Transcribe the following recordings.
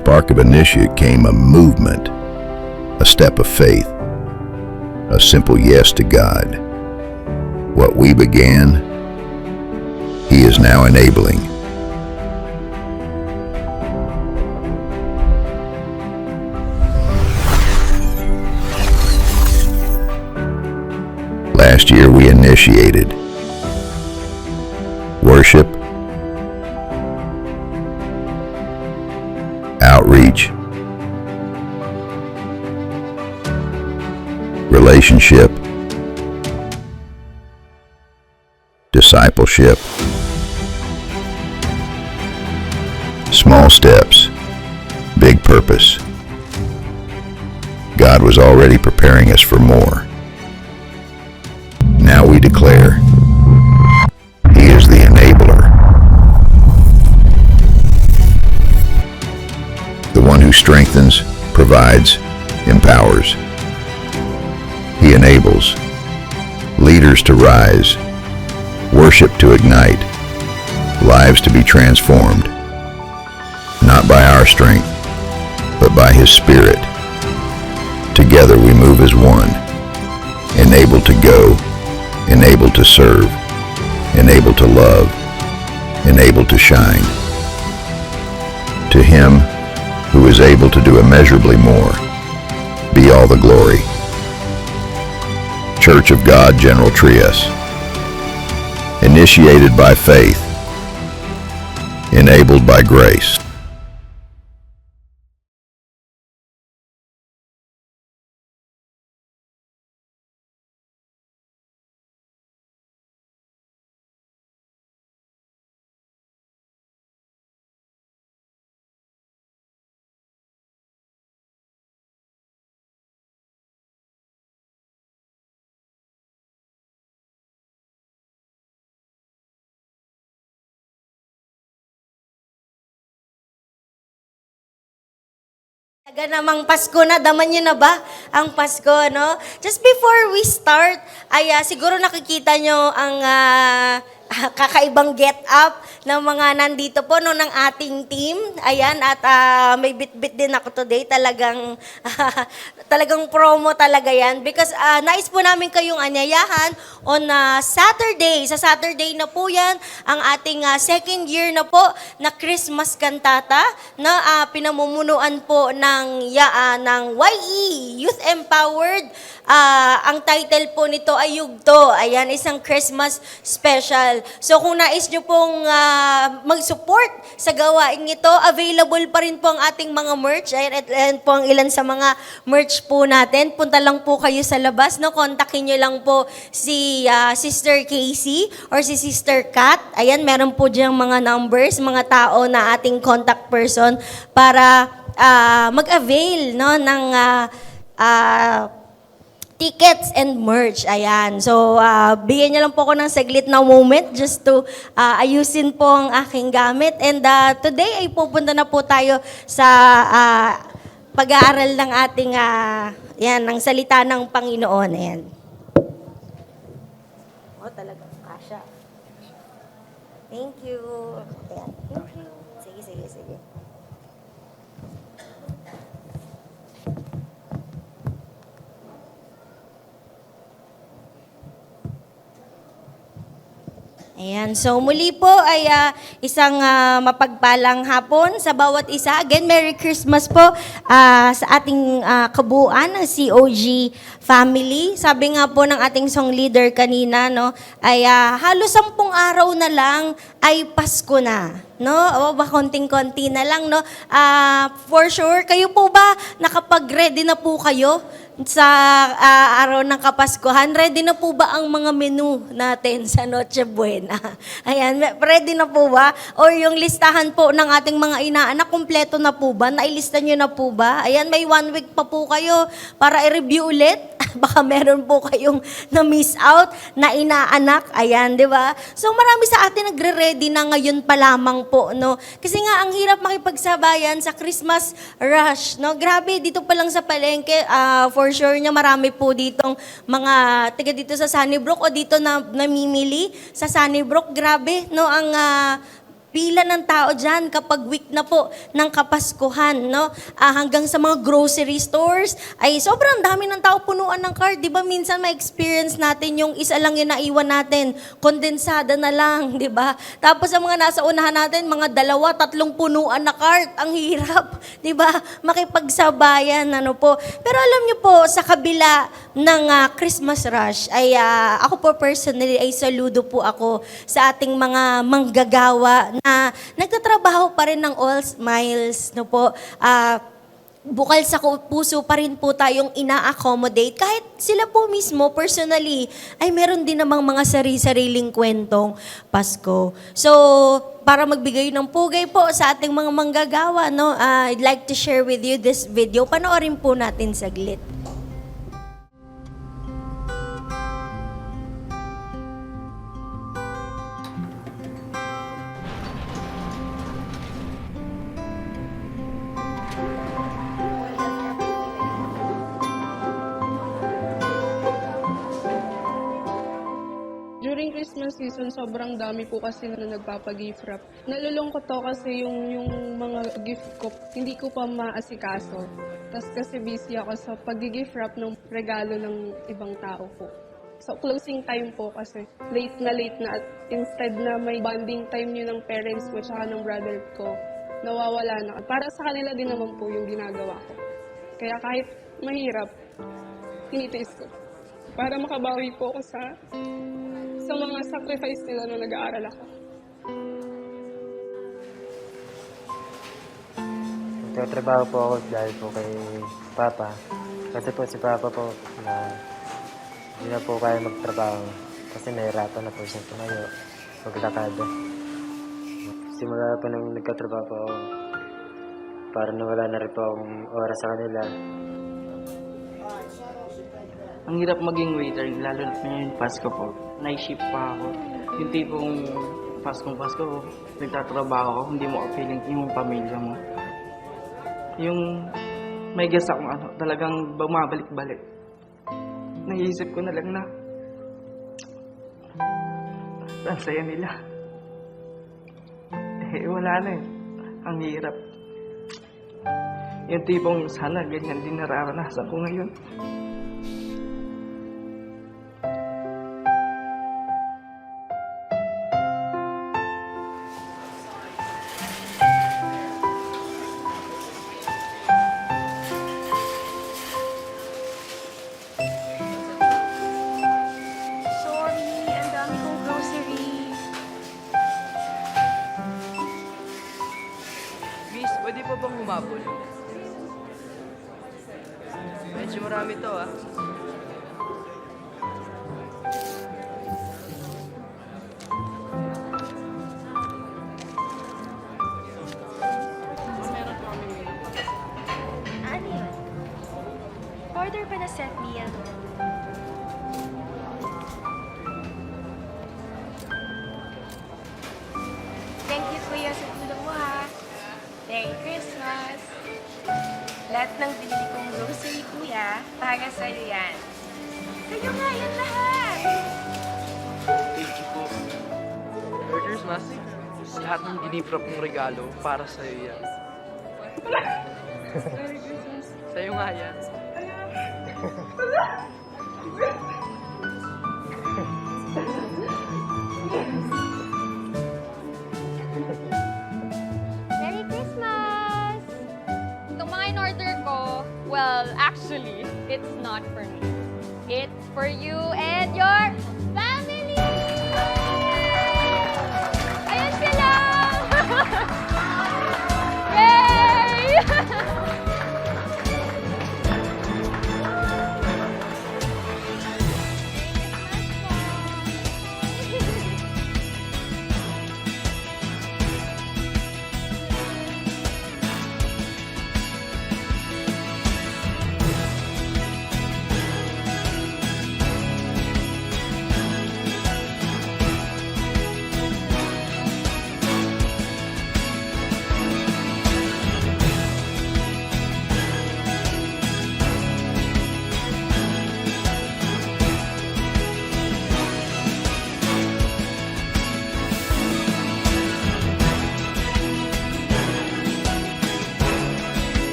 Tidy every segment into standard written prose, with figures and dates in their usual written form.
spark of initiate came a movement, a step of faith, a simple yes to God. What we began, He is now enabling. Last year we initiated worship, outreach, relationship, discipleship, small steps, big purpose. God was already preparing us for more. Now we declare, He is the enabler, the one who strengthens, provides, empowers. He enables leaders to rise, worship to ignite, lives to be transformed, not by our strength, but by His Spirit. Together we move as one, enabled to go, enabled to serve, enabled to love, enabled to shine. To Him who is able to do immeasurably more, be all the glory. Church of God General Trias, initiated by faith, enabled by grace. Taga namang Pasko na, daman nyo na ba ang Pasko, no? Just before we start, ay siguro nakikita nyo ang kakaibang get up ng mga nandito po no, ng ating team. Ayan, at may bit-bit din ako today. Talagang, talagang promo talaga yan. Because nais po namin kayong anyayahan on Saturday. Sa Saturday na po yan, ang ating second year na po na Christmas Cantata na pinamumunuan po ng YE, Youth Empowered. Ang title po nito ay Yugto. Ayan, isang Christmas special. So kung nais nyo pong mag-support sa gawain ito, available pa rin po ang ating mga merch. Ayan po ang ilan sa mga merch po natin. Punta lang po kayo sa labas. No? Kontakin nyo lang po si Sister Casey or si Sister Kat. Ayan, meron po diyang mga numbers, mga tao na ating contact person para mag-avail no, ng tickets and merch. Ayan. So, bigyan niyo lang po ako ng saglit na moment just to ayusin po ang aking gamit. And today ay pupunta na po tayo sa pag-aaral ng ating ng salita ng Panginoon. Ayan. Oh, talaga. Kasha. Thank you. Ayan. Thank you. Sige. Ayan, so muli po ay isang mapagpalang hapon sa bawat isa. Again, Merry Christmas po sa ating kabuuan ng COG family. Sabi nga po ng ating song leader kanina, no, ay halos 10 araw na lang ay Pasko na. No? O ba konting-konti na lang, no? For sure, kayo po ba nakapag-ready na po kayo sa araw ng Kapaskuhan? Ready na po ba ang mga menu natin sa Noche Buena? Ayan, ready na po ba? Or yung listahan po ng ating mga inaanak, kumpleto na po ba? Nailista nyo na po ba? Ayan, may 1 week pa po kayo para i-review ulit. Baka meron po kayong na-miss out na inaanak. Ayan, di ba? So marami sa atin nagre-ready na ngayon pa lamang po, no? Kasi nga, ang hirap makipagsabayan sa Christmas rush, no? Grabe, dito pa lang sa palengke, for sure niya marami po ditong mga taga dito sa Sunnybrook o dito na namimili sa Sunnybrook. Grabe, no? Ang pila ng tao dyan kapag week na po ng Kapaskuhan, no? Hanggang sa mga grocery stores, ay sobrang dami ng tao, punuan ng cart. Di ba minsan ma-experience natin yung isa lang yung naiwan natin, kondensada na lang, di ba? Tapos ang mga nasa unahan natin, mga 2-3 punuan na cart. Ang hirap, di ba? Makipagsabayan, ano po. Pero alam niyo po, sa kabila ng Christmas rush, ay ako po personally ay saludo po ako sa ating mga manggagawa na nagtatrabaho pa rin ng all smiles, no po. Bukal sa puso pa rin po tayong ina-accommodate. Kahit sila po mismo, personally, ay meron din namang mga sari-sariling kwentong Pasko. So, para magbigay ng pugay po sa ating mga manggagawa, no, I'd like to share with you this video. Panoorin po natin saglit. During Christmas season, sobrang dami po kasi na nagpapag-gift wrap. Nalulungkot to kasi yung mga gift ko, hindi ko pa maasikaso. Tapos kasi busy ako sa pag-gift wrap ng regalo ng ibang tao po. So closing time po kasi late na at instead na may bonding time yun ng parents ko tsaka ng brother ko, nawawala na. Para sa kanila din naman po yung ginagawa ko. Kaya kahit mahirap, tinitiis ko. Para makabawi po ako sa mga sacrifice nila nung nag-aaral ako. Nagtatrabaho po ako dahil po kay Papa. Kasi po si Papa po na hindi na po kaya magtrabaho kasi nahirapan na po siyang tumayo, maglakad. Simula po nung nagkatrabaho po ako, parang nawala na rin po akong oras sa kanila. Ang hirap maging waiter, lalo na ngayon Pasko po. Night shift pa ako. Yung tipong Pasko, nagtatrabaho ako, hindi mo feeling yung pamilya mo. Yung may gas akong talagang bumabalik-balik. Naisip ko na lang na ang saya nila. Wala na eh. Ang hirap. Yung tipong sana ganyan din nararanasan ko ngayon. Miss, pwede pa bang humabol? Medyo marami to ah. Ano yun? Order pa na set meal. Thank you, Kuya, sa tulong mo, ha? Merry Christmas! Lahat ng binili kong grocery, Kuya, para sa'yo yan. Sa'yo nga yan lahat! Thank you po. Merry Christmas. Lahat ng ginifrap mong regalo para sa'yo yan. Sa'yo nga yan. Merry Christmas! Itong mga in-order ko, well, actually, it's not for me. It's for you and your family! Ayan sila! Yay!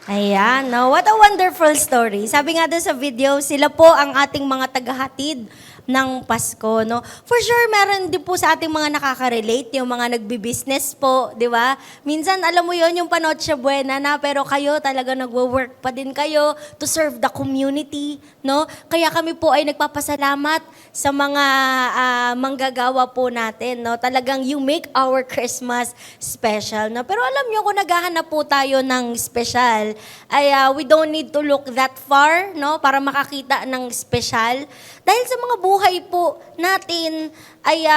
Ayan, no? What a wonderful story. Sabi nga doon sa video, sila po ang ating mga tagahatid ng Pasko, no? For sure, meron din po sa ating mga nakaka-relate, yung mga nagbi-business po, di ba? Minsan, alam mo yon yung Panoche Buena na, pero kayo talaga nagwo-work pa din kayo to serve the community, no? Kaya kami po ay nagpapasalamat sa mga manggagawa po natin, no? Talagang you make our Christmas special, no? Pero alam nyo, kung naghahanap po tayo ng special, ay we don't need to look that far, no? Para makakita ng special. Dahil sa mga buhay po natin ay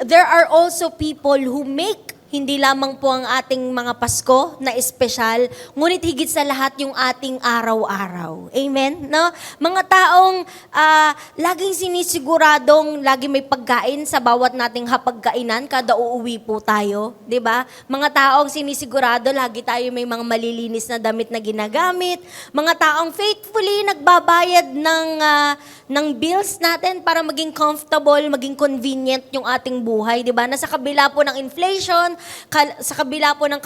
there are also people who make hindi lamang po ang ating mga Pasko na espesyal, ngunit higit sa lahat yung ating araw-araw. Amen? No? Mga taong laging sinisiguradong lagi may pagkain sa bawat nating hapagkainan kada uuwi po tayo. 'Di ba? Mga taong sinisigurado lagi tayo may mga malilinis na damit na ginagamit. Mga taong faithfully nagbabayad ng bills natin para maging comfortable, maging convenient yung ating buhay. 'Di ba? Nasa kabila po ng inflation, sa kabila po ng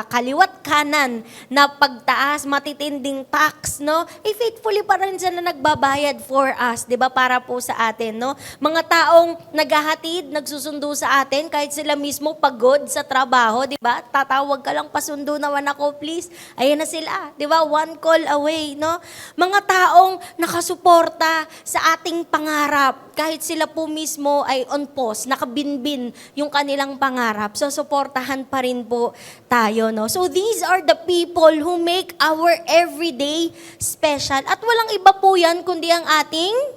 kaliwat kanan na pagtaas, matitinding tax, no? Faithfully pa rin sila nagbabayad for us, 'di ba? Para po sa atin, no? Mga taong naghahatid, nagsusundo sa atin kahit sila mismo pagod sa trabaho, 'di ba? Tatawag ka lang, pasundo naman ako, please. Ayan na sila, 'di ba? One call away, no? Mga taong nakasuporta sa ating pangarap kahit sila po mismo ay on pause, nakabinbin yung kanilang pangarap. So, suportahan pa rin po tayo, no? So, these are the people who make our everyday special. At walang iba po yan kundi ang ating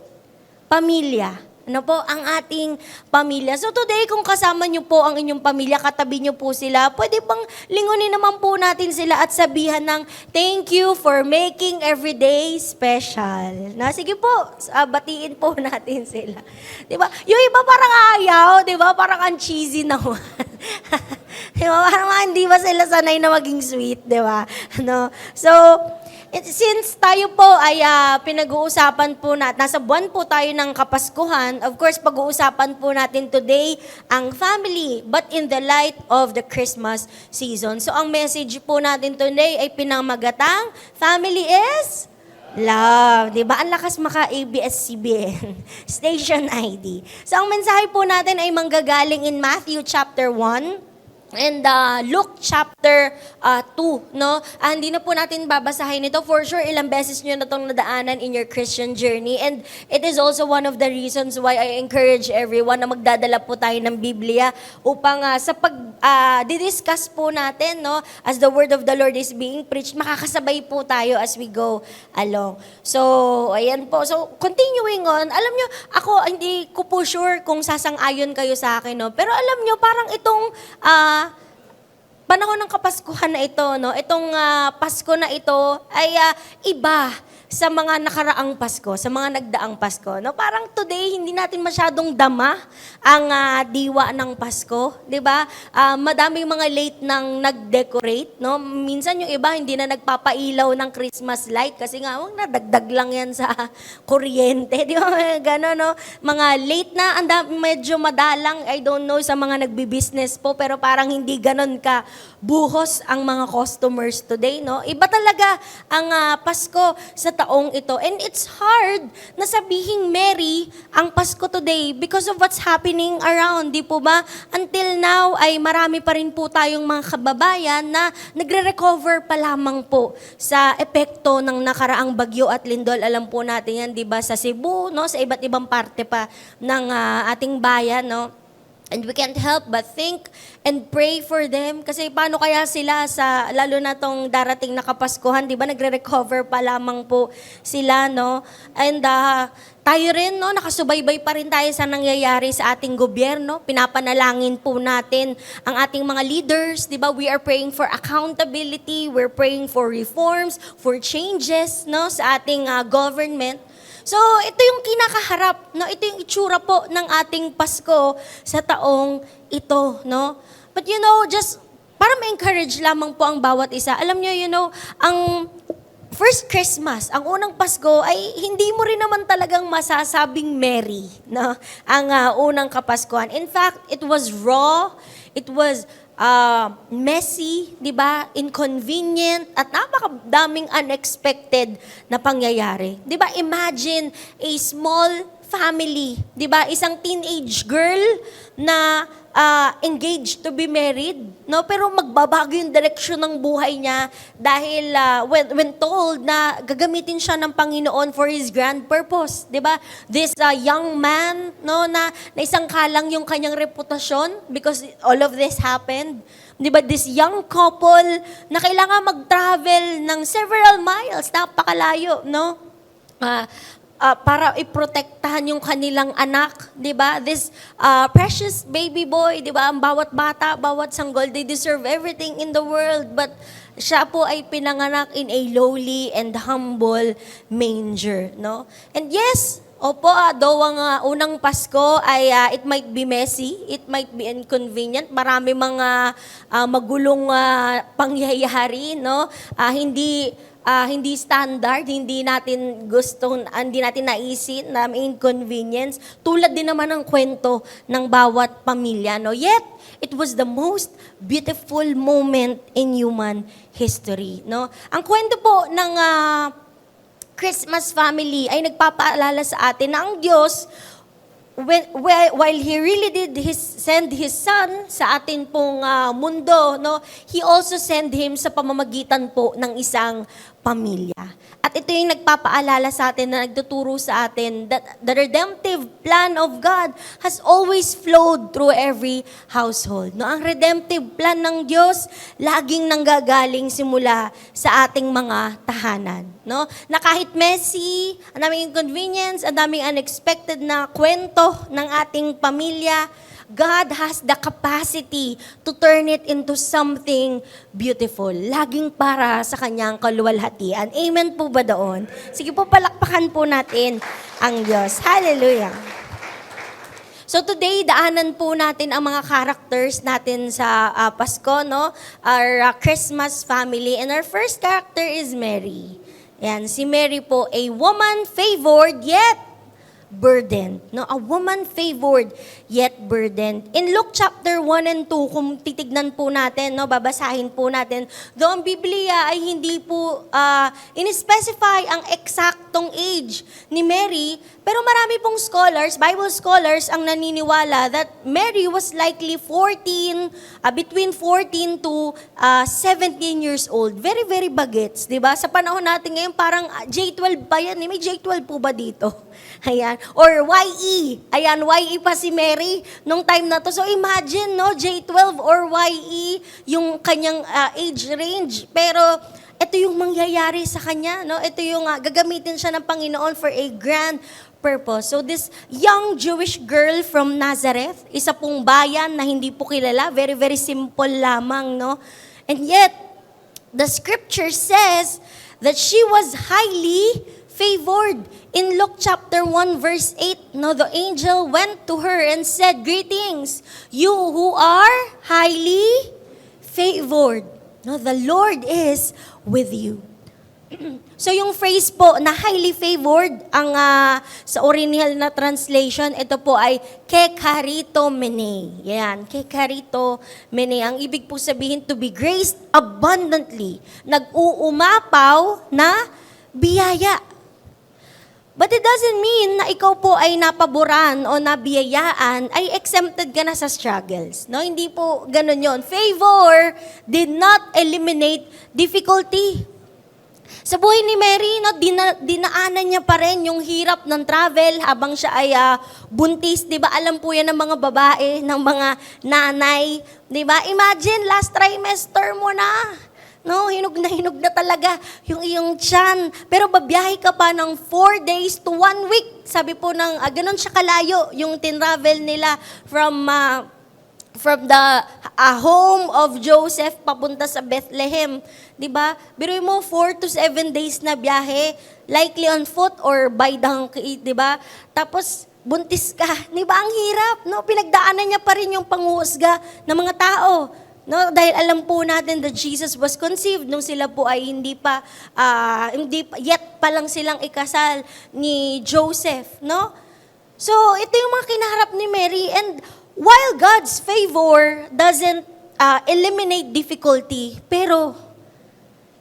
pamilya. Ano po? Ang ating pamilya. So today, kung kasama niyo po ang inyong pamilya, katabi niyo po sila, pwede bang lingunin naman po natin sila at sabihan ng thank you for making everyday special. Na, sige po, batiin po natin sila. Diba? Yung iba parang ayaw, diba? Parang ang cheesy naman. Diba? Parang hindi ba sila sanay na maging sweet, diba? No? So, since tayo po ay pinag-uusapan po natin, nasa buwan po tayo ng Kapaskuhan, of course, pag-uusapan po natin today ang family, but in the light of the Christmas season. So, ang message po natin today ay pinamagatang, family is love. Diba? Ang lakas maka-ABS-CBN. Station ID. So, ang mensahe po natin ay manggagaling in Matthew chapter 1, and Luke chapter 2, no? Hindi na po natin babasahin ito. For sure, ilang beses nyo na itong nadaanan in your Christian journey. And it is also one of the reasons why I encourage everyone na magdadala po tayo ng Biblia upang sa didiscuss po natin, no? As the word of the Lord is being preached, makakasabay po tayo as we go along. So, ayan po. So, continuing on, alam nyo, ako hindi ko po sure kung sasang-ayon kayo sa akin, no? Pero alam nyo, parang itong panahon ng Kapaskuhan na ito, no? Itong Pasko na ito ay iba sa mga nakaraang Pasko, sa mga nagdaang Pasko. No? Parang today, hindi natin masyadong dama ang diwa ng Pasko. Di ba? Madaming mga late nang nag-decorate. No? Minsan yung iba, hindi na nagpapailaw ng Christmas light kasi nga, nadagdag lang yan sa kuryente. Di ba? Gano'n, no? Mga late na, medyo madalang, I don't know, sa mga nagbi-business po, pero parang hindi gano'n ka buhos ang mga customers today. No? Iba talaga ang Pasko sa taong ito. And it's hard na sabihin Merry ang Pasko today because of what's happening around, di po ba? Until now ay marami pa rin po tayong mga kababayan na nagre-recover pa lamang po sa epekto ng nakaraang bagyo at lindol. Alam po natin yan, di ba? Sa Cebu, no? Sa iba't ibang parte pa ng ating bayan, no? And we can't help but think and pray for them. Kasi paano kaya sila lalo na tong darating na Kapaskuhan, di ba, nagre-recover pa lamang po sila, no? And tayo rin, no, nakasubaybay pa rin tayo sa nangyayari sa ating gobyerno. Pinapanalangin po natin ang ating mga leaders, di ba? We are praying for accountability, we're praying for reforms, for changes, no, sa ating government. So, ito yung kinakaharap, no? Ito yung itsura po ng ating Pasko sa taong ito, no? But you know, just para ma-encourage lamang po ang bawat isa. Alam nyo, you know, ang first Christmas, ang unang Pasko, ay hindi mo rin naman talagang masasabing merry, no? Ang unang Kapaskuhan. In fact, it was raw, it was messy, di ba? Inconvenient, at napakadaming unexpected na pangyayari. Di ba? Imagine a small family, di ba? Isang teenage girl na engaged to be married, no? Pero magbabago yung direksyon ng buhay niya dahil when told na gagamitin siya ng Panginoon for His grand purpose, di ba? This young man, no, na isang kalang yung kanyang reputasyon because all of this happened. Di ba? This young couple na kailangan mag-travel ng several miles, napakalayo, no? Para iprotektahan yung kanilang anak, 'di ba? This precious baby boy, 'di ba? Ang bawat bata, bawat sanggol, they deserve everything in the world, but siya po ay pinanganak in a lowly and humble manger, no? And yes, opo, though ang unang Pasko ay it might be messy, it might be inconvenient, marami mga magulong pangyayari, no? Hindi standard, hindi natin hindi natin naisin na may inconvenience. Tulad din naman ng kwento ng bawat pamilya, no? Yet, it was the most beautiful moment in human history, no? Ang kwento po ng Christmas family ay nagpapaalala sa atin na ang Diyos, while He really did send His Son sa atin pong mundo, no, He also sent Him sa pamamagitan po ng isang pamilya. At ito yung nagpapaalala sa atin na nagtuturo sa atin that the redemptive plan of God has always flowed through every household. No, ang redemptive plan ng Diyos laging nanggagaling simula sa ating mga tahanan. No? Na kahit messy, ang daming inconvenience, ang daming unexpected na kwento ng ating pamilya, God has the capacity to turn it into something beautiful. Laging para sa kanyang kaluwalhatian. Amen po ba doon? Sige po, palakpakan po natin ang Diyos. Hallelujah! So today, daanan po natin ang mga characters natin sa Pasko, no? Our Christmas family. And our first character is Mary. Yan, si Mary po, a woman favored yet burdened. No? A woman favored yet burdened. In Luke chapter 1 and 2, kung titignan po natin, no, babasahin po natin, though ang Biblia ay hindi po in-specify ang eksaktong age ni Mary, pero marami pong scholars, Bible scholars, ang naniniwala that Mary was likely between 14 to 17 years old. Very, very bagets, di ba? Sa panahon natin ngayon, parang J12 pa yan. May J12 po ba dito? Ayan. Or YE. Ayan, YE pa si Mary nung time na to. So imagine, no, J12 or YE, yung kanyang age range. Pero ito yung mangyayari sa kanya, no? Ito yung gagamitin siya ng Panginoon for a grand purpose. So this young Jewish girl from Nazareth, isa pong bayan na hindi po kilala, very, very simple lamang, no? And yet, the scripture says that she was highly favored. In Luke chapter 1 verse 8, no, the angel went to her and said, "Greetings, you who are highly favored. No, the Lord is with you." So yung phrase po na highly favored, ang sa original na translation, ito po ay kekarito mene. Yan, kekarito mene. Ang ibig po sabihin, to be graced abundantly. Nag-uumapaw na biyaya. But it doesn't mean na ikaw po ay napaboran o nabiyayaan, ay exempted ka na sa struggles. No? Hindi po ganun yon. Favor did not eliminate difficulty. Sa buhay ni Mary, no, dinaanan niya pa rin yung hirap ng travel habang siya ay buntis. Di ba? Alam po yan ng mga babae, ng mga nanay. Di ba? Imagine, last trimester mo na. No, hinog na talaga yung iyong tiyan. Pero babiyahe ka pa ng 4 days to 1 week. Sabi po ng, ganun siya kalayo yung tinravel nila from the home of Joseph papunta sa Bethlehem. Diba? Biruin mo, 4 to 7 days na biyahe, likely on foot or by donkey, diba? Tapos, buntis ka. Diba? Ang hirap, no? Pinagdaanan niya pa rin yung panghuhusga ng mga tao. No, dahil alam po natin that Jesus was conceived nung sila po ay hindi pa yet pa lang silang ikasal ni Joseph, no? So, ito yung mga kinaharap ni Mary, and while God's favor doesn't eliminate difficulty, pero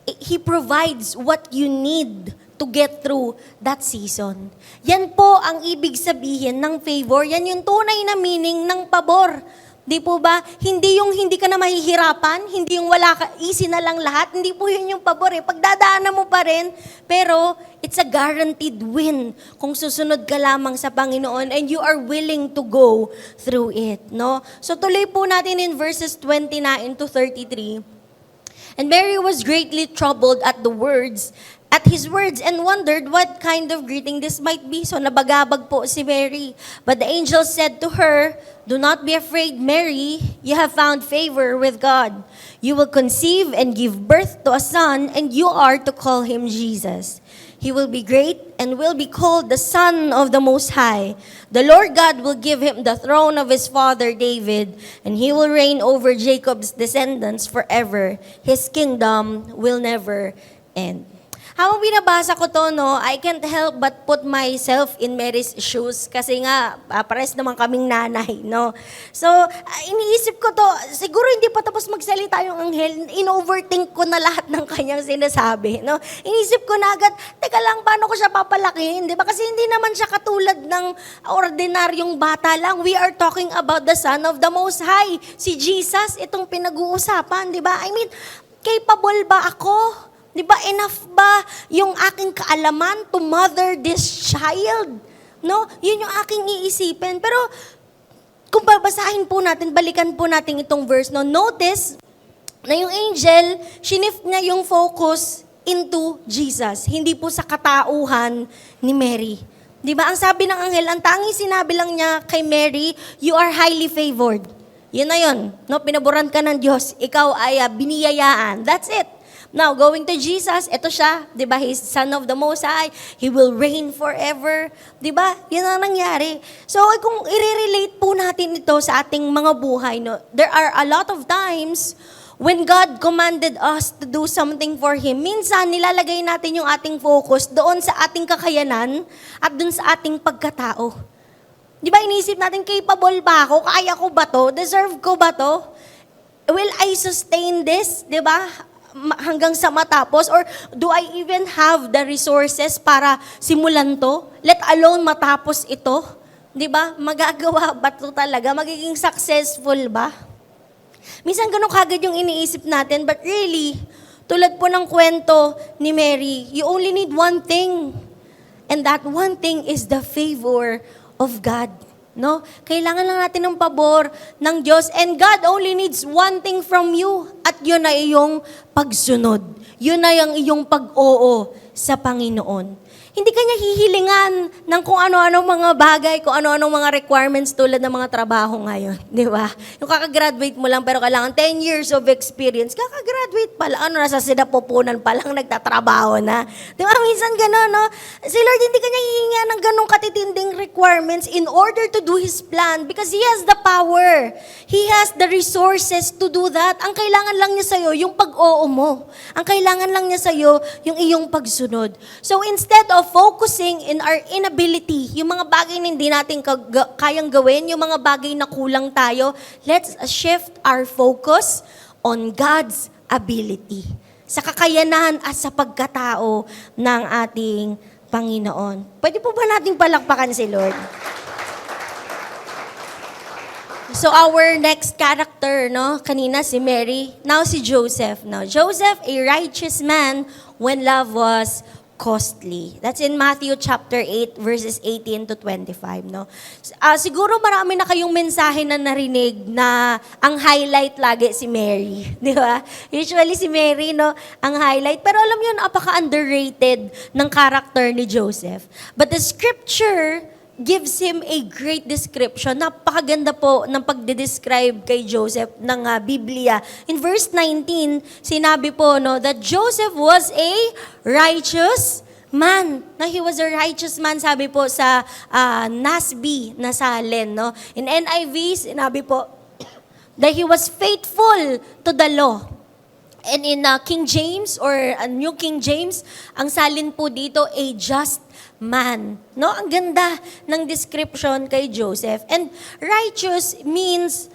He provides what you need to get through that season. Yan po ang ibig sabihin ng favor. Yan yung tunay na meaning ng pabor. Di po ba? Hindi yung hindi ka na mahihirapan, hindi yung wala ka, easy na lang lahat. Hindi po yun yung pabor eh. Pagdadaanan mo pa rin, pero it's a guaranteed win kung susunod ka lamang sa Panginoon and you are willing to go through it. No? So tuloy po natin in verses 29 to 33. And Mary was greatly troubled at his words and wondered what kind of greeting this might be. So nabagabag po si Mary. But the angel said to her, "Do not be afraid, Mary. You have found favor with God. You will conceive and give birth to a son, and you are to call him Jesus. He will be great and will be called the Son of the Most High. The Lord God will give him the throne of his father David, and he will reign over Jacob's descendants forever. His kingdom will never end." Habang binabasa ko to, no, I can't help but put myself in Mary's shoes kasi nga, pares naman kaming nanay, no. So, iniisip ko to, siguro hindi pa tapos magsalita yung anghel, in-overthink ko na lahat ng kanyang sinasabi, no. Iniisip ko na agad, teka lang, paano ko siya papalakihin, di ba? Kasi hindi naman siya katulad ng ordinaryong bata lang. We are talking about the Son of the Most High. Si Jesus, itong pinag-uusapan, di ba? I mean, capable ba ako? Di ba, enough ba yung aking kaalaman to mother this child? No? Yun yung aking iisipin. Pero, kung babasahin po natin, balikan po natin itong verse, no? Notice na yung angel, shift niya yung focus into Jesus. Hindi po sa katauhan ni Mary. Di ba? Ang sabi ng anghel, ang tanging sinabi lang niya kay Mary, "You are highly favored." Yun na yun. No? Pinaboran ka ng Diyos. Ikaw ay biniyayaan. That's it. Now, going to Jesus, ito siya, di ba? He's Son of the Most High. He will reign forever. Di ba? Yun ang nangyari. So, kung i-relate po natin ito sa ating mga buhay, no, there are a lot of times when God commanded us to do something for Him, minsan nilalagay natin yung ating focus doon sa ating kakayanan at doon sa ating pagkatao. Di ba, inisip natin, capable ba ako? Kaya ko ba to? Deserve ko ba to? Will I sustain this? Di ba? Hanggang sa matapos? Or do I even have the resources para simulan to? Let alone matapos ito? Di ba? Magagawa ba ito talaga? Magiging successful ba? Minsan ganun kagad yung iniisip natin, but really, tulad po ng kwento ni Mary, you only need one thing. And that one thing is the favor of God. No? Kailangan lang natin ng pabor ng Diyos. And God only needs one thing from you. At yun na iyong pagsunod. Yun na yung iyong pag-oo sa Panginoon. Hindi kanya hihilingan ng kung ano-ano mga bagay, kung ano-ano mga requirements tulad ng mga trabaho ngayon. Di ba? Yung kakagraduate mo lang pero kailangan 10 years of experience. Kakagraduate pa lang, nasa sinapupunan pa lang, nagtatrabaho na. Di ba? Minsan gano'n, no? Si Lord hindi kanya hihinga ng ganong katitinding requirements in order to do His plan because He has the power. He has the resources to do that. Ang kailangan lang niya sa'yo, yung pag-oo mo. Ang kailangan lang niya sa'yo, yung iyong pagsunod. So instead of focusing in our inability, yung mga bagay na hindi natin kayang gawin, yung mga bagay na kulang tayo, let's shift our focus on God's ability. Sa kakayanan at sa pagkatao ng ating Panginoon. Pwede po ba nating palakpakan si Lord? So our next character, no? Kanina si Mary, now si Joseph. Now, Joseph, a righteous man when love was costly. That's in Matthew chapter 8 verses 18 to 25, no? Siguro marami na kayong mensahe na narinig na ang highlight lagi si Mary, di ba? Usually si Mary, no, ang highlight. Pero alam niyo, napaka-underrated ng character ni Joseph. But the scripture gives him a great description. Napakaganda po ng pagde-describe kay Joseph ng Biblia. In verse 19, sinabi po, no, that Joseph was a righteous man. Na he was a righteous man, sabi po sa NASB na salin, no. In NIV, sinabi po that he was faithful to the law. And in King James or New King James, ang salin po dito, a just man. No? Ang ganda ng description kay Joseph. And righteous means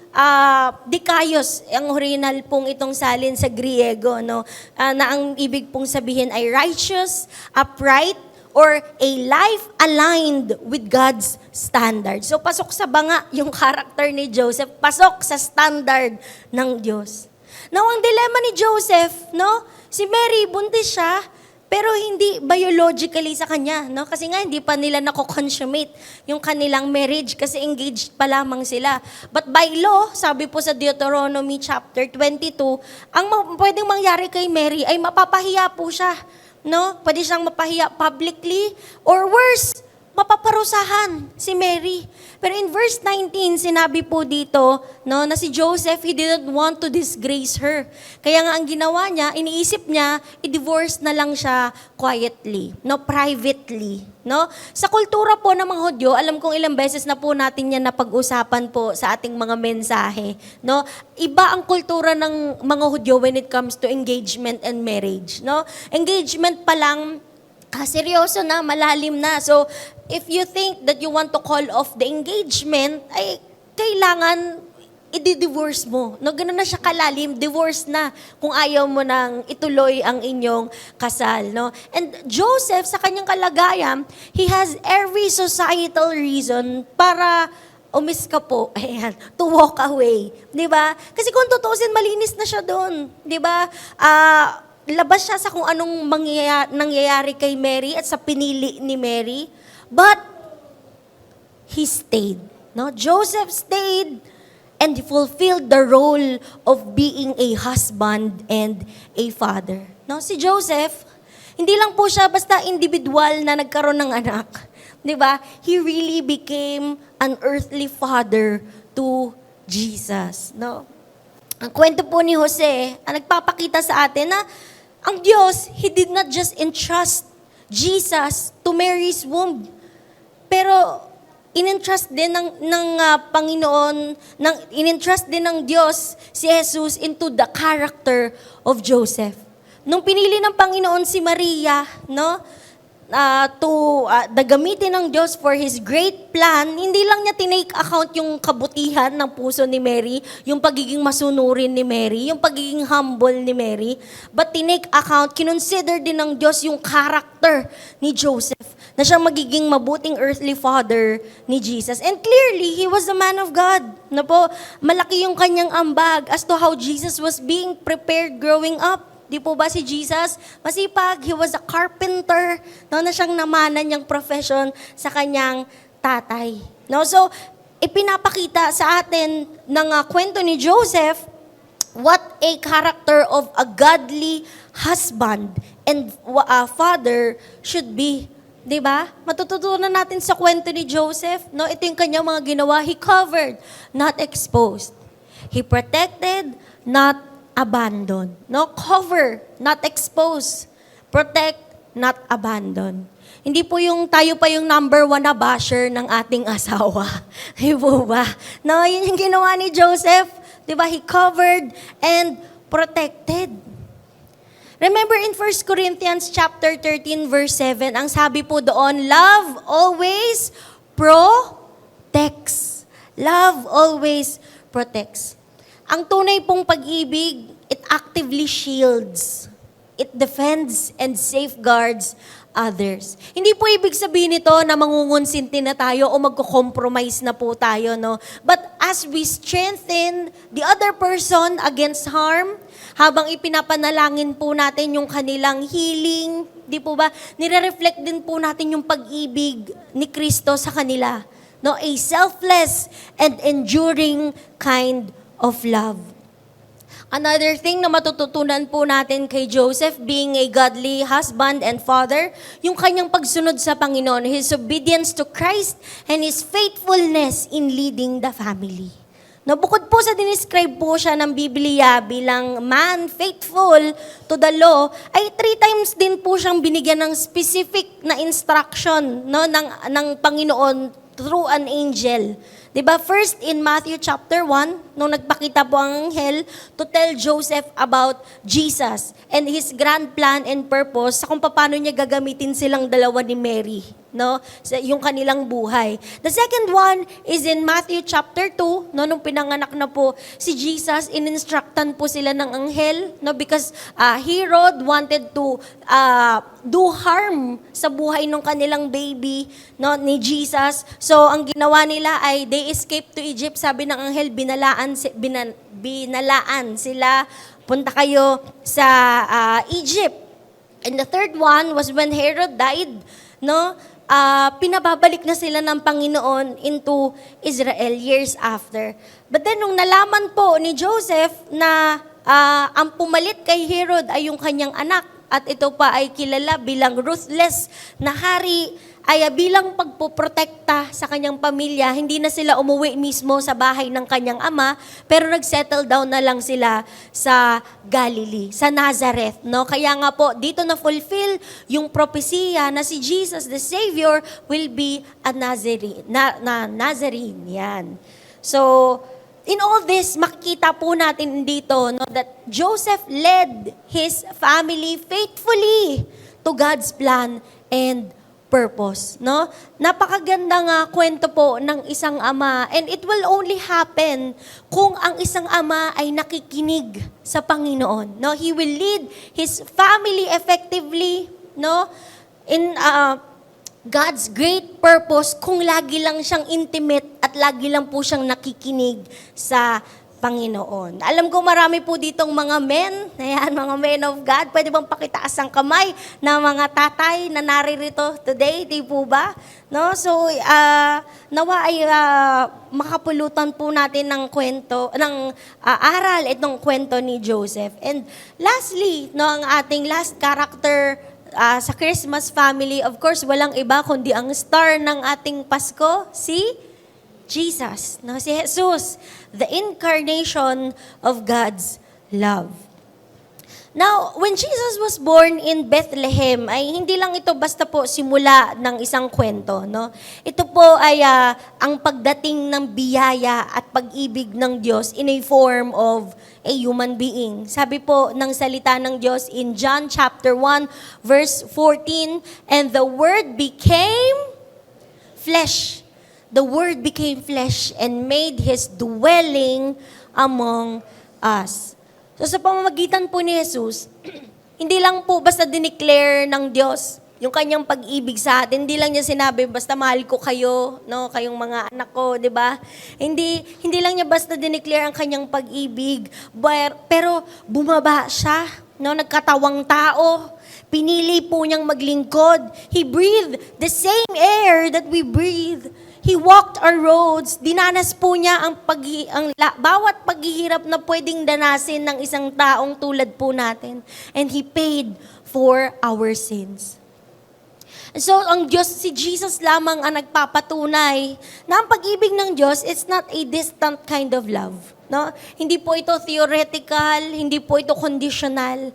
dikaios, ang original pong itong salin sa Griego, no? Na ang ibig pong sabihin ay righteous, upright, or a life aligned with God's standard. So pasok sa banga yung character ni Joseph, pasok sa standard ng Diyos. Now, ang dilemma ni Joseph, no? Si Mary, buntis siya, pero hindi biologically sa kanya, no? Kasi nga hindi pa nila nako-consummate yung kanilang marriage kasi engaged pa lamang sila. But by law, sabi po sa Deuteronomy chapter 22, ang pwedeng mangyari kay Mary ay mapapahiya po siya, no? Pwede siyang mapahiya publicly or worse, mapaparusahan si Mary. Pero in verse 19, sinabi po dito, no, na si Joseph, he didn't want to disgrace her. Kaya nga ang ginawa niya, iniisip niya, i-divorce na lang siya quietly, no, privately, no? Sa kultura po ng mga Hudyo, alam kong ilang beses na po natin yan napag-usapan po sa ating mga mensahe, no? Iba ang kultura ng mga Hudyo when it comes to engagement and marriage, no? Engagement pa lang, seryoso na, malalim na. So, if you think that you want to call off the engagement, ay kailangan i-divorce mo. No, ganun na siya kalalim, divorce na kung ayaw mo nang ituloy ang inyong kasal. No? And Joseph, sa kanyang kalagayan, he has every societal reason para umiska po, ayan, to walk away. Di ba? Kasi kung tutusin, malinis na siya doon. Di ba? Labas siya sa kung anong nangyayari kay Mary at sa pinili ni Mary. But he stayed. No? Joseph stayed and he fulfilled the role of being a husband and a father. No? Si Joseph, hindi lang po siya basta individual na nagkaroon ng anak. Di ba? He really became an earthly father to Jesus. No? Ang kwento po ni Jose, ang nagpapakita sa atin na ang Diyos, He did not just entrust Jesus to Mary's womb. Pero in-entrust din ng Panginoon, in-entrust din ng Diyos si Jesus into the character of Joseph. Nung pinili ng Panginoon si Maria, no, gamitin ng Diyos for His great plan, hindi lang niya tinake account yung kabutihan ng puso ni Mary, yung pagiging masunurin ni Mary, yung pagiging humble ni Mary, but tinake account, kinonsider din ng Diyos yung character ni Joseph, na siyang magiging mabuting earthly father ni Jesus. And clearly, he was a man of God. Na po, malaki yung kanyang ambag as to how Jesus was being prepared growing up. Di po ba si Jesus? Masipag, he was a carpenter, no, na siyang namanan niyang profession sa kanyang tatay. No? So, ipinapakita sa atin ng kwento ni Joseph what a character of a godly husband and father should be. Di ba? Matututunan natin sa kwento ni Joseph, no? Ito yung kanyang mga ginawa. He covered, not exposed. He protected, not abandon. No? Cover, not expose. Protect, not abandon. Hindi po yung tayo pa yung number 1 na basher ng ating asawa. Di po ba? No, yun yung ginawa ni Joseph. Di ba? He covered and protected. Remember in 1 Corinthians chapter 13 verse 7, ang sabi po doon, love always protects. Love always protects. Ang tunay pong pag-ibig, it actively shields. It defends and safeguards others. Hindi po ibig sabihin nito na mangungunsinti na tayo o magko-compromise na po tayo, no? But as we strengthen the other person against harm, habang ipinapanalangin po natin yung kanilang healing, di po ba? Nire-reflect din po natin yung pag-ibig ni Kristo sa kanila. No? A selfless and enduring kind of love. Another thing na matututunan po natin kay Joseph, being a godly husband and father, yung kanyang pagsunod sa Panginoon, his obedience to Christ, and his faithfulness in leading the family. No, bukod po sa dinescribe po siya ng Biblia bilang man faithful to the law, ay 3 times din po siyang binigyan ng specific na instruction, no, ng Panginoon through an angel. Diba? First, in Matthew chapter 1, nung nagpakita po ang anghel to tell Joseph about Jesus and his grand plan and purpose sa kung paano niya gagamitin silang dalawa ni Mary. no, yung kanilang buhay. The second one is in Matthew chapter 2, no, nung pinanganak na po si Jesus, ininstructan po sila ng anghel, no, because Herod wanted to do harm sa buhay ng kanilang baby, no, ni Jesus. So ang ginawa nila ay they escaped to Egypt. Sabi ng anghel, binalaan sila, punta kayo sa Egypt. And the third one was when Herod died, no, pinababalik na sila ng Panginoon into Israel years after. But then nung nalaman po ni Joseph na ang pumalit kay Herod ay yung kanyang anak, at ito pa ay kilala bilang ruthless na hari, ay bilang pagpoprotekta sa kanyang pamilya, hindi na sila umuwi mismo sa bahay ng kanyang ama, pero nagsettle down na lang sila sa Galilee, sa Nazareth. No? Kaya nga po, dito na fulfill yung propesya na si Jesus, the Savior, will be a Nazarene. Yan. So, in all this, makikita po natin dito, no, that Joseph led his family faithfully to God's plan and purpose. No? Napakagandang kwento po ng isang ama, and it will only happen kung ang isang ama ay nakikinig sa Panginoon. No? He will lead his family effectively, no, in God's great purpose kung lagi lang siyang intimate at lagi lang po siyang nakikinig sa Panginoon. Alam ko marami po ditong mga men, ayan, mga men of God. Pwede bang pakitaas ang kamay ng mga tatay na naririto today, di po ba? No? So, nawa ay makapulutan po natin ng kwento, ng aral itong kwento ni Joseph. And lastly, no, ang ating last character sa Christmas family, of course, walang iba kundi ang star ng ating Pasko, si Jesus, no? Si Jesus, the incarnation of God's love. Now, when Jesus was born in Bethlehem, ay hindi lang ito basta po simula ng isang kwento, no? Ito po ay ang pagdating ng biyaya at pag-ibig ng Diyos in a form of a human being. Sabi po ng salita ng Diyos in John chapter 1, verse 14, and the Word became flesh. The Word became flesh and made His dwelling among us. So sa pamamagitan po ni Jesus, hindi lang po basta dineclare ng Diyos yung kanyang pag-ibig sa atin. Hindi lang niya sinabi, basta mahal ko kayo, no, kayong mga anak ko, di ba? Hindi lang niya basta dineclare ang kanyang pag-ibig, pero bumaba siya, no, nagkatawang tao. Pinili po niyang maglingkod. He breathed the same air that we breathe. He walked our roads. Dinanas po niya ang bawat paghihirap na pwedeng danasin ng isang taong tulad po natin. And He paid for our sins. So, ang Diyos, si Jesus lamang ang nagpapatunay na ang pag-ibig ng Diyos, it's not a distant kind of love. No? Hindi po ito theoretical, hindi po ito conditional.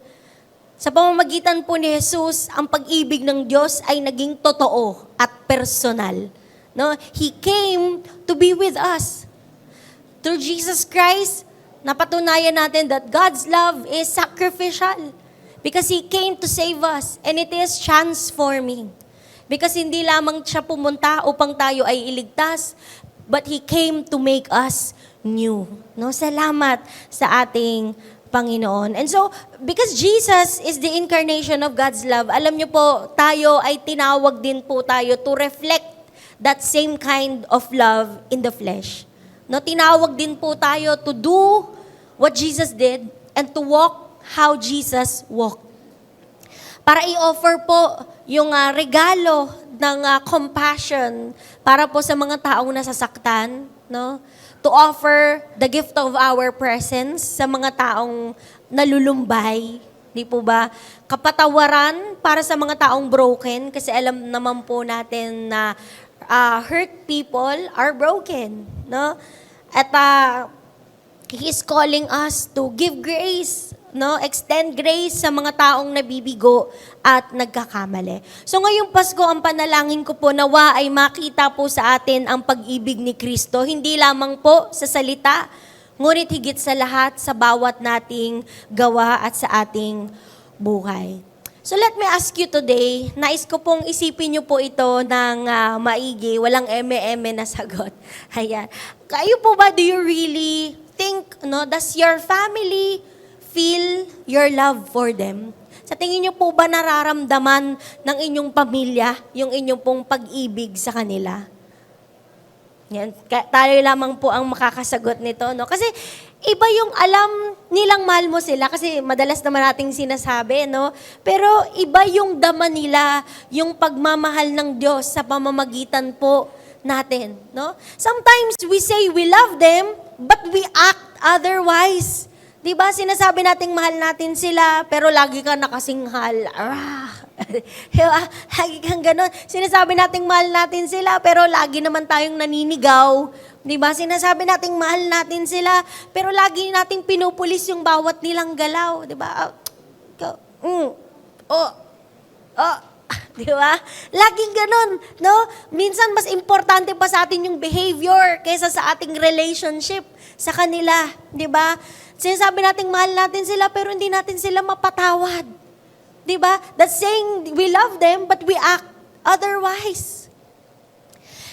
Sa pamamagitan po ni Jesus, ang pag-ibig ng Diyos ay naging totoo at personal. No, He came to be with us. Through Jesus Christ, napatunayan natin that God's love is sacrificial because He came to save us, and it is transforming. Because hindi lamang siya pumunta upang tayo ay iligtas, but He came to make us new. No, salamat sa ating Panginoon. And so, because Jesus is the incarnation of God's love, alam niyo po, tayo ay tinawag din po tayo to reflect that same kind of love in the flesh. No, tinawag din po tayo to do what Jesus did and to walk how Jesus walked. Para i-offer po yung regalo ng compassion para po sa mga taong nasasaktan, no? To offer the gift of our presence sa mga taong nalulumbay, di po ba? Kapatawaran para sa mga taong broken, kasi alam naman po natin na hurt people are broken, no? At He is calling us to give grace, no? Extend grace sa mga taong nabibigo at nagkakamali. So ngayong Pasko, ang panalangin ko po, nawa ay makita po sa atin ang pag-ibig ni Kristo, hindi lamang po sa salita, ngunit higit sa lahat sa bawat nating gawa at sa ating buhay. So let me ask you today, nais ko pong isipin niyo po ito ng maigi, walang eme-eme na sagot. Ayan. Kayo po ba, do you really think, no, does your family feel your love for them? Sa tingin niyo po ba nararamdaman ng inyong pamilya yung inyong pong pag-ibig sa kanila? Yan. Tayo lamang po ang makakasagot nito, no? Kasi iba yung alam nilang mahal mo sila kasi madalas naman nating sinasabi, no? Pero iba yung dama nila, yung pagmamahal ng Diyos sa pamamagitan po natin, no? Sometimes we say we love them, but we act otherwise. Diba, sinasabi nating mahal natin sila, pero lagi ka nakasinghal. Diba? Lagi kang ganon. Sinasabi nating mahal natin sila, pero lagi naman tayong naninigaw. Diba? Sinasabi nating mahal natin sila, pero lagi nating pinupulis yung bawat nilang galaw. Diba? Diba? Laging ganon, no? Minsan mas importante pa sa atin yung behavior kaysa sa ating relationship sa kanila. Diba? Sinasabi nating mahal natin sila pero hindi natin sila mapatawad. Diba? That's saying we love them but we act otherwise.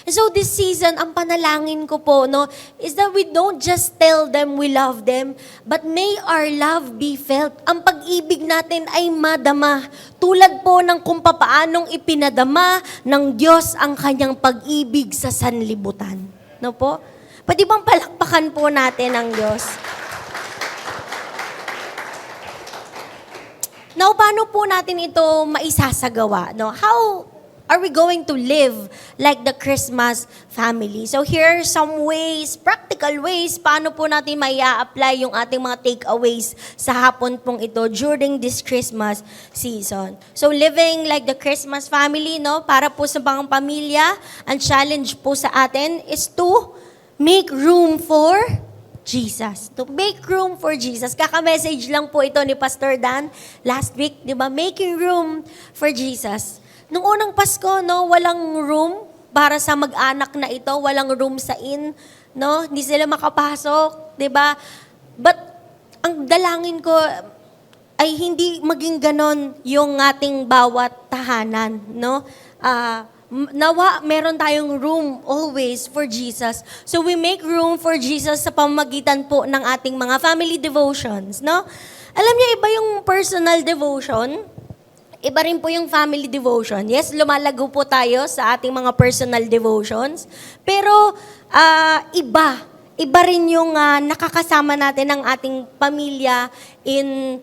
And so this season, ang panalangin ko po, no, is that we don't just tell them we love them, but may our love be felt. Ang pag-ibig natin ay madama. Tulad po ng kung papaanong ipinadama ng Diyos ang kanyang pag-ibig sa sanlibutan. No po? Pwede bang palakpakan po natin ang Diyos? Now, paano po natin ito maisasagawa? No? How are we going to live like the Christmas family? So here are some ways, practical ways, paano po natin maia-apply yung ating mga takeaways sa hapon pong ito during this Christmas season. So living like the Christmas family, no, para po sa mga pamilya, ang challenge po sa atin is to make room for Jesus. To make room for Jesus. Kaka-message lang po ito ni Pastor Dan last week, di ba? Making room for Jesus. Nung unang Pasko, no, walang room para sa mag-anak na ito, walang room sa inn, no? Hindi sila makapasok, di ba? But ang dalangin ko ay hindi maging ganon yung ating bawat tahanan, no? Nawa, meron tayong room always for Jesus. So we make room for Jesus sa pamamagitan po ng ating mga family devotions, no? Alam niyo, iba yung personal devotion, iba rin po yung family devotion. Yes, lumalago po tayo sa ating mga personal devotions, pero iba rin yung nakakasama natin ng ating pamilya in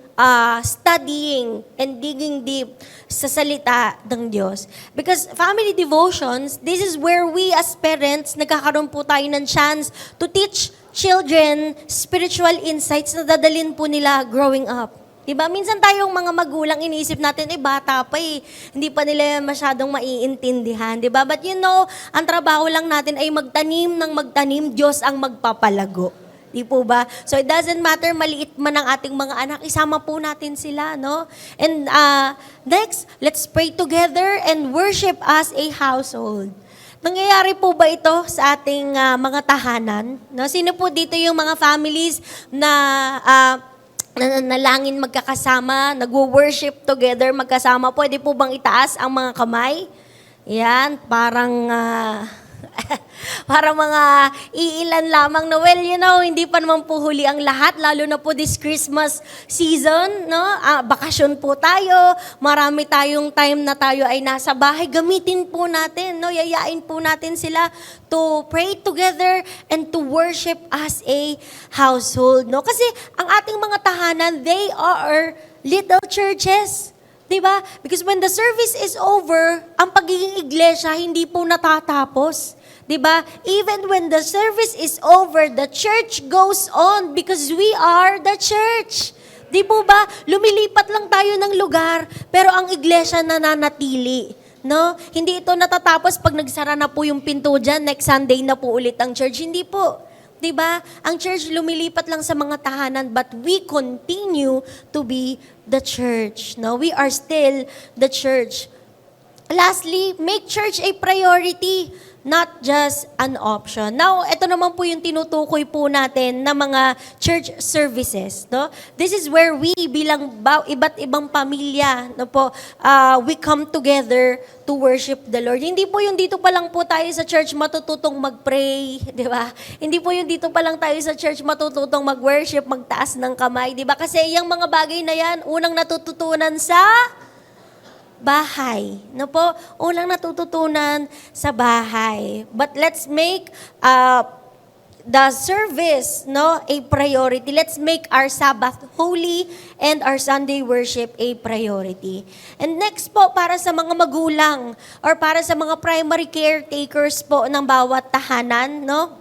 studying and digging deep sa salita ng Diyos. Because family devotions, this is where we as parents, nagkakaroon po tayo ng chance to teach children spiritual insights na dadalhin po nila growing up. Diba? Minsan tayong mga magulang, iniisip natin, bata pa hindi pa nila masyadong maiintindihan. Diba? But you know, ang trabaho lang natin ay magtanim ng magtanim, Diyos ang magpapalago. Di po ba? So it doesn't matter, maliit man ang ating mga anak, isama po natin sila, no? And next, let's pray together and worship as a household. Nangyayari po ba ito sa ating mga tahanan? No? Sino po dito yung mga families na nanalangin magkakasama, nagwo-worship together magkasama? Pwede po bang itaas ang mga kamay? Yan, parang para mga iilan lamang na, well, you know, hindi pa naman po huli ang lahat, lalo na po this Christmas season, no? Bakasyon po tayo, marami tayong time na tayo ay nasa bahay, gamitin po natin, no? Yayain po natin sila to pray together and to worship as a household, no? Kasi ang ating mga tahanan, they are little churches. Diba? Because when the service is over, ang pagiging iglesia hindi po natatapos. Diba? Even when the service is over, the church goes on because we are the church. Di po ba? Lumilipat lang tayo ng lugar, pero ang iglesia nananatili. No? Hindi ito natatapos pag nagsara na po yung pinto dyan, next Sunday na po ulit ang church. Hindi po. Diba? Ang church lumilipat lang sa mga tahanan, but we continue to be the church. No? We are still the church. Lastly, make church a priority. not just an option. Now, ito naman po yung tinutukoy po natin na mga church services, no? This is where we bilang iba't ibang pamilya, no po, we come together to worship the Lord. Hindi po yung dito pa lang po tayo sa church matututong mag-pray, di ba? Hindi po yung dito pa lang tayo sa church matututong mag-worship, magtaas ng kamay, di ba? Kasi yung mga bagay na yan, unang natututunan sa bahay. No po? Unang natututunan sa bahay. But let's make the service, no, a priority. Let's make our Sabbath holy and our Sunday worship a priority. And next po, para sa mga magulang or para sa mga primary caretakers po ng bawat tahanan, no?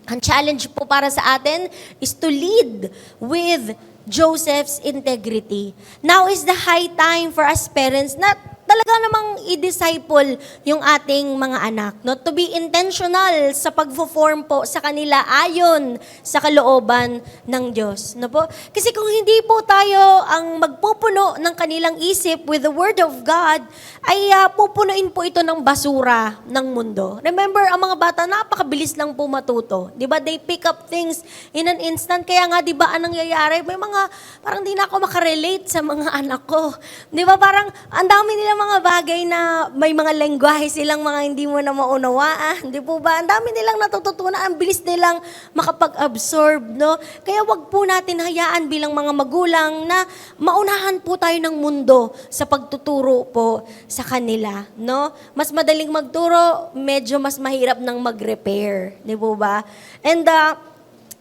Ang challenge po para sa atin is to lead with Joseph's integrity. Now is the high time for us parents na talaga namang i-disciple yung ating mga anak. No? To be intentional sa pag-form po sa kanila ayon sa kalooban ng Diyos. No po? Kasi kung hindi po tayo ang magpupuno ng kanilang isip with the Word of God, ay pupunuin po ito ng basura ng mundo. Remember, ang mga bata, napakabilis lang po matuto. Di ba? They pick up things in an instant. Kaya nga, di ba, anong nangyayari? May mga, parang di na ako makarelate sa mga anak ko. Di ba? Parang, ang dami nila mga bagay na may mga lengguwahe silang mga hindi mo na maunawaan. Di po ba? Ang dami nilang natututunan. Ang bilis nilang makapag-absorb, no? Kaya wag po natin hayaan bilang mga magulang na maunahan po tayo ng mundo sa pagtuturo po sa kanila, no? Mas madaling magturo, medyo mas mahirap nang mag-repair. Di po ba? And,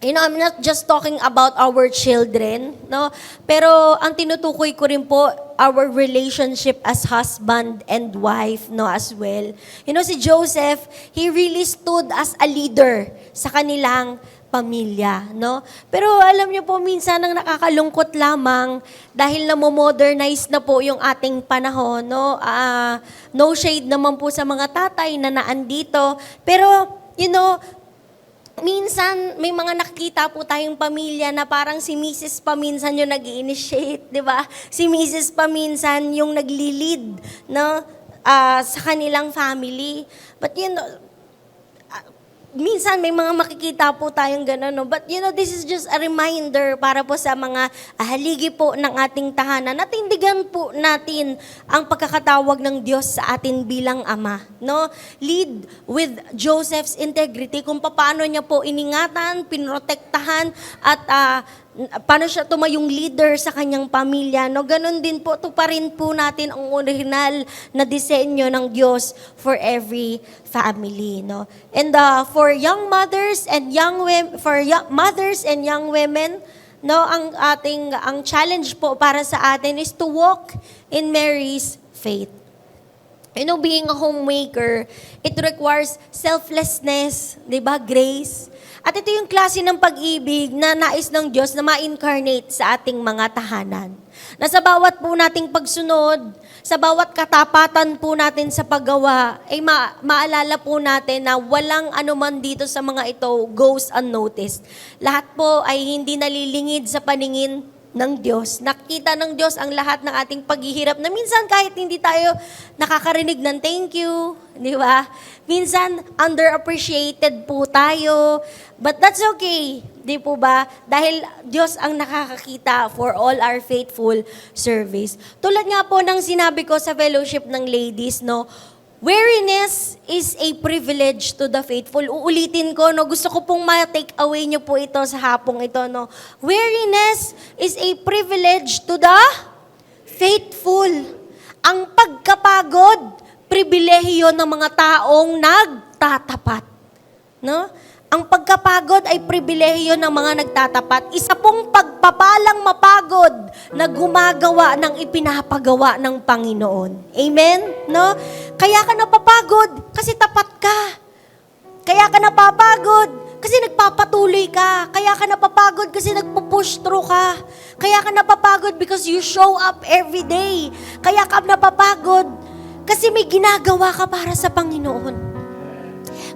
I'm not just talking about our children, no? Pero ang tinutukoy ko rin po, our relationship as husband and wife, no, as well. Si Joseph, he really stood as a leader sa kanilang pamilya, no? Pero alam niyo po, minsan ang nakakalungkot lamang dahil modernize na po yung ating panahon, no? No shade naman po sa mga tatay na naandito. Pero, minsan, may mga nakikita po tayong pamilya na parang si Mrs. pa minsan yung nag-initiate, di ba? Si Mrs. pa minsan yung nagli-lead, no? Sa kanilang family. But minsan may mga makikita po tayong gano'n, no? But this is just a reminder para po sa mga haligi po ng ating tahanan. Natindigan po natin ang pagkakatawag ng Diyos sa atin bilang ama, no? Lead with Joseph's integrity, kung paano niya po iningatan, pinrotektahan, at paano siya tumayong leader sa kanyang pamilya, no? Ganon din po, tuparin po natin ang original na disenyo ng Diyos for every family, no? And for young mothers and young women, no, ang challenge po para sa atin is to walk in Mary's faith. Being a homemaker, it requires selflessness, 'di ba? Grace. At ito yung klase ng pag-ibig na nais ng Diyos na ma-incarnate sa ating mga tahanan. Na sa bawat po nating pagsunod, sa bawat katapatan po natin sa paggawa, ay maalala po natin na walang anuman dito sa mga ito goes unnoticed. Lahat po ay hindi nalilingid sa paningin ng Diyos. Nakita ng Diyos ang lahat ng ating paghihirap na minsan kahit hindi tayo nakakarinig ng thank you, di ba? Minsan underappreciated po tayo, but that's okay, di po ba? Dahil Diyos ang nakakakita for all our faithful service. Tulad nga po ng sinabi ko sa fellowship ng ladies, no? Weariness is a privilege to the faithful. Uulitin ko, no? Gusto ko pong ma-take away nyo po ito sa hapong ito, no? Weariness is a privilege to the faithful. Ang pagkapagod, pribilehiyo ng mga taong nagtatapat. No? Ang pagkapagod ay pribilehiyo ng mga nagtatapat. Isa pong pagpapalang mapagod na gumagawa ng ipinapagawa ng Panginoon. Amen? No? Kaya ka napapagod kasi tapat ka. Kaya ka napapagod kasi nagpapatuloy ka. Kaya ka napapagod kasi nagpo-push through ka. Kaya ka napapagod because you show up every day. Kaya ka napapagod kasi may ginagawa ka para sa Panginoon.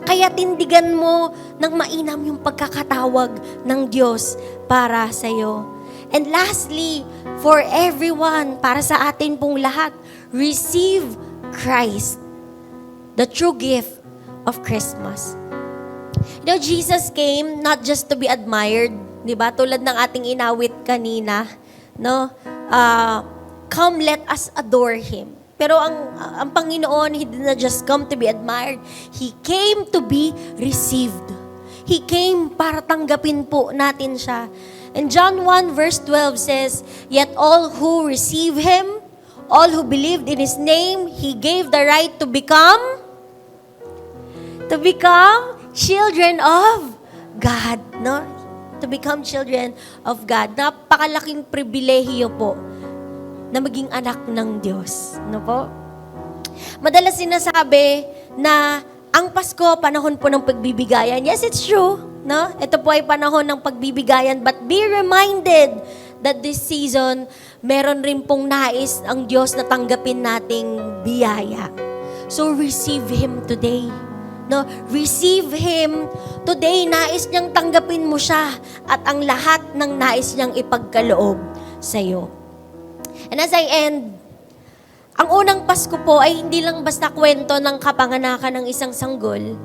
Kaya tindigan mo ng mainam yung pagkakatawag ng Diyos para sa iyo. And lastly, for everyone, para sa atin pong lahat, receive Christ, the true gift of Christmas. You know, Jesus came not just to be admired, di ba? Tulad ng ating inawit kanina, no? Come, let us adore Him. Pero ang Panginoon, He did not just come to be admired. He came to be received. He came para tanggapin po natin siya. And John 1 verse 12 says, "Yet all who receive Him, all who believed in His name, He gave the right to become children of God." No? To become children of God. Napakalaking pribilehiyo po na maging anak ng Diyos. No po? Madalas sinasabi na ang Pasko, panahon po ng pagbibigayan. Yes, it's true. No? Ito po ay panahon ng pagbibigayan. But be reminded that this season, meron rin pong nais ang Diyos na tanggapin nating biyaya. So receive Him today. No? Receive Him today. Nais niyang tanggapin mo siya at ang lahat ng nais niyang ipagkaloob sa iyo. And as I end, ang unang Pasko po ay hindi lang basta kwento ng kapanganakan ng isang sanggol.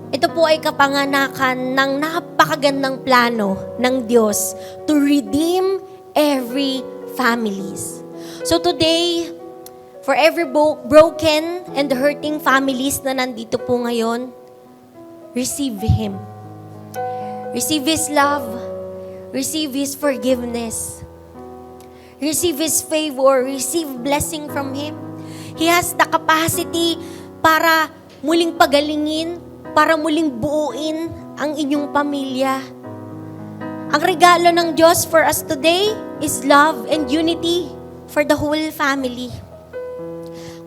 Ito po ay kapanganakan ng napakagandang plano ng Diyos to redeem every families. So today, for every broken and hurting families na nandito po ngayon, receive Him. Receive His love. Receive His forgiveness. Receive His favor. Receive blessing from Him. He has the capacity para muling pagalingin, para muling buuin ang inyong pamilya. Ang regalo ng Diyos for us today is love and unity for the whole family.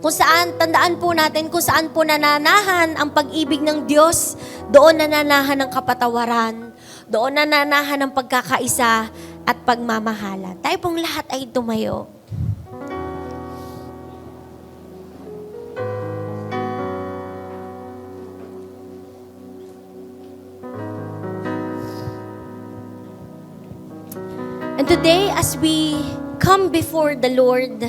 Kung saan, tandaan po natin kung saan po nananahan ang pag-ibig ng Diyos, doon nananahan ang kapatawaran, doon nananahan ang pagkakaisa at pagmamahala. Tayo pong lahat ay tumayo. And today, as we come before the Lord,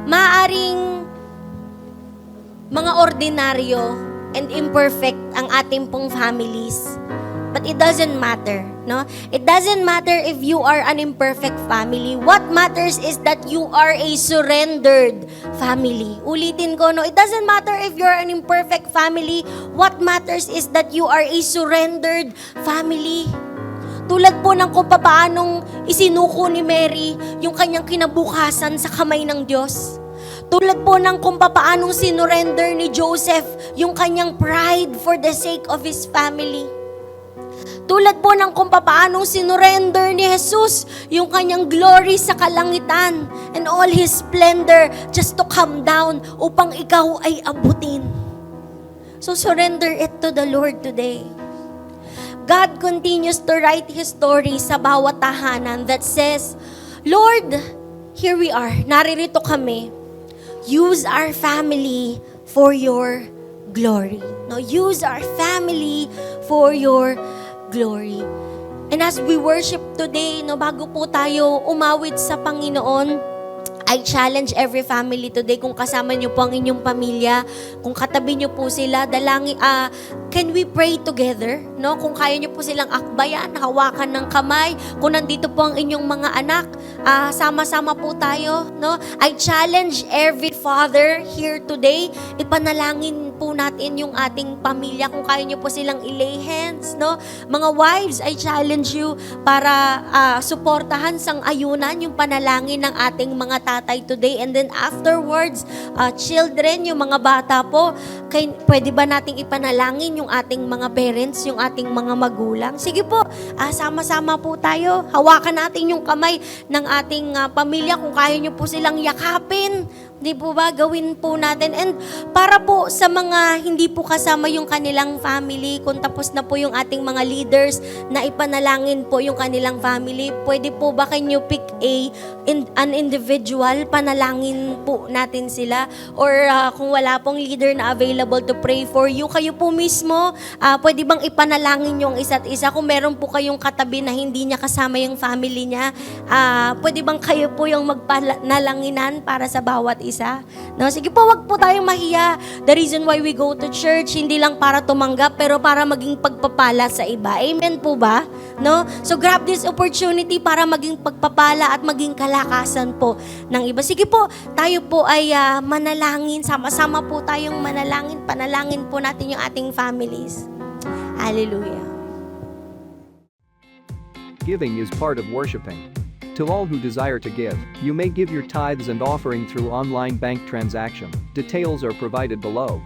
maaring mga ordinaryo and imperfect ang ating pong families. But it doesn't matter, no? It doesn't matter if you are an imperfect family. What matters is that you are a surrendered family. Ulitin ko, no? It doesn't matter if you're an imperfect family. What matters is that you are a surrendered family. Tulad po ng kung paanong isinuko ni Mary yung kanyang kinabukasan sa kamay ng Diyos. Tulad po ng kung paanong sinurrender ni Joseph yung kanyang pride for the sake of his family. Tulad po ng kung paanong sinurrender ni Jesus yung kanyang glory sa kalangitan and all His splendor just to come down upang ikaw ay abutin. So surrender it to the Lord today. God continues to write His story sa bawat tahanan that says, Lord, here we are, naririto kami. Use our family for your glory. No, use our family for your glory. And as we worship today, no, bago po tayo umawit sa Panginoon, I challenge every family today, kung kasama niyo po ang inyong pamilya, kung katabi niyo po sila, can we pray together? No? Kung kaya niyo po silang akbayan, hawakan ng kamay, kung nandito po ang inyong mga anak, sama-sama po tayo. No? I challenge every father here today, ipanalangin po natin yung ating pamilya, kung kaya niyo po silang i-lay hands. No? Mga wives, I challenge you para suportahan sang ayunan yung panalangin ng ating mga tatay today. And then afterwards, children, yung mga bata po, pwede ba nating ipanalangin yung ating mga parents, yung ating mga magulang? Sige po, sama-sama po tayo. Hawakan natin yung kamay ng ating pamilya. Kung kaya nyo po silang yakapin, di po ba, gawin po natin. And para po sa mga hindi po kasama yung kanilang family, kung tapos na po yung ating mga leaders na ipanalangin po yung kanilang family, pwede po ba kayo pick an individual, panalangin po natin sila? Or kung wala pong leader na available to pray for you, kayo po mismo, pwede bang ipanalangin yung isa't isa? Kung meron po kayong katabi na hindi niya kasama yung family niya, pwede bang kayo po yung magpanalanginan para sa bawat isa. No, sige po, wag po tayong mahiya. The reason why we go to church, hindi lang para tumanggap, pero para maging pagpapala sa iba. Amen po ba? No? So grab this opportunity para maging pagpapala at maging kalakasan po ng iba. Sige po, tayo po ay manalangin. Sama-sama po tayong manalangin. Panalangin po natin yung ating families. Hallelujah. Giving is part of worshiping. To all who desire to give, you may give your tithes and offering through online bank transaction. Details are provided below.